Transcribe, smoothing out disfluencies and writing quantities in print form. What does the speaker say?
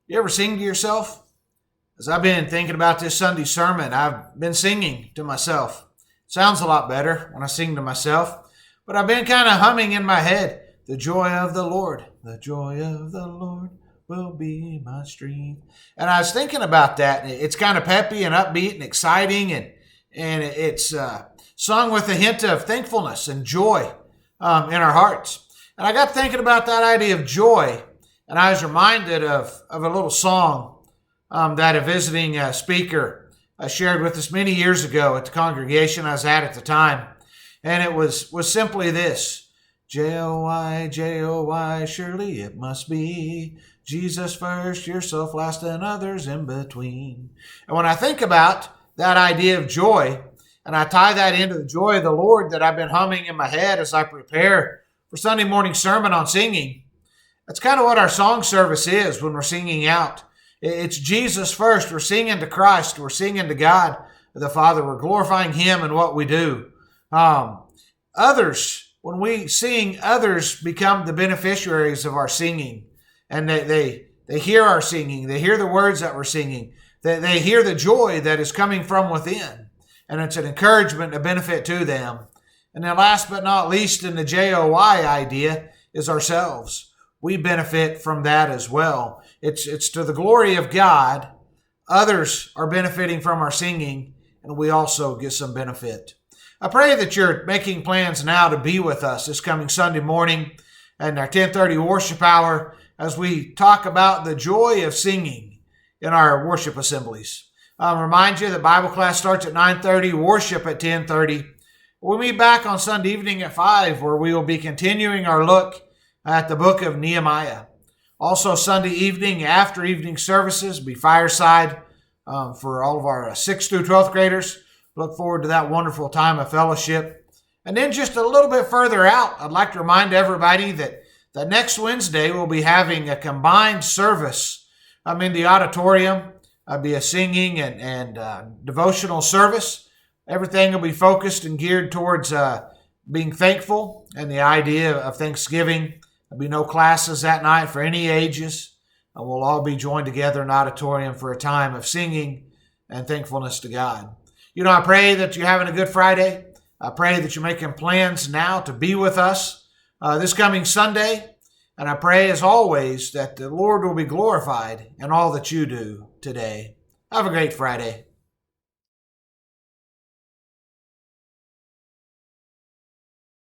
You ever sing to yourself? As I've been thinking about this Sunday sermon, I've been singing to myself. Sounds a lot better when I sing to myself, but I've been kind of humming in my head, the joy of the Lord, the joy of the Lord will be my strength. And I was thinking about that. It's kind of peppy and upbeat and exciting, and it's sung with a hint of thankfulness and joy in our hearts. And I got thinking about that idea of joy, and I was reminded of a little song that a visiting speaker shared with us many years ago at the congregation I was at the time. And it was simply this: J-O-Y, J-O-Y, surely it must be Jesus first, yourself last, and others in between. And when I think about that idea of joy, and I tie that into the joy of the Lord that I've been humming in my head as I prepare for Sunday morning sermon on singing, that's kind of what our song service is when we're singing out. It's Jesus first. We're singing to Christ. We're singing to God the Father. We're glorifying Him in what we do. Others, when we sing, others become the beneficiaries of our singing. And they hear our singing. They hear the words that we're singing. They hear the joy that is coming from within. And it's an encouragement, a benefit to them. And then last but not least, in the J-O-Y idea, is ourselves. We benefit from that as well. It's to the glory of God. Others are benefiting from our singing, and we also get some benefit. I pray that you're making plans now to be with us this coming Sunday morning and our 10:30 worship hour as we talk about the joy of singing in our worship assemblies. Remind you that Bible class starts at 9:30, worship at 10:30. We'll be back on Sunday evening at 5, where we will be continuing our look at the book of Nehemiah. Also, Sunday evening, after evening services, will be fireside for all of our 6th through 12th graders. Look forward to that wonderful time of fellowship. And then just a little bit further out, I'd like to remind everybody that next Wednesday we'll be having a combined service in the auditorium. It'll be a singing and devotional service. Everything will be focused and geared towards being thankful and the idea of Thanksgiving. There'll be no classes that night for any ages. And we'll all be joined together in the auditorium for a time of singing and thankfulness to God. You know, I pray that you're having a good Friday. I pray that you're making plans now to be with us this coming Sunday. And I pray, as always, that the Lord will be glorified in all that you do today. Have a great Friday.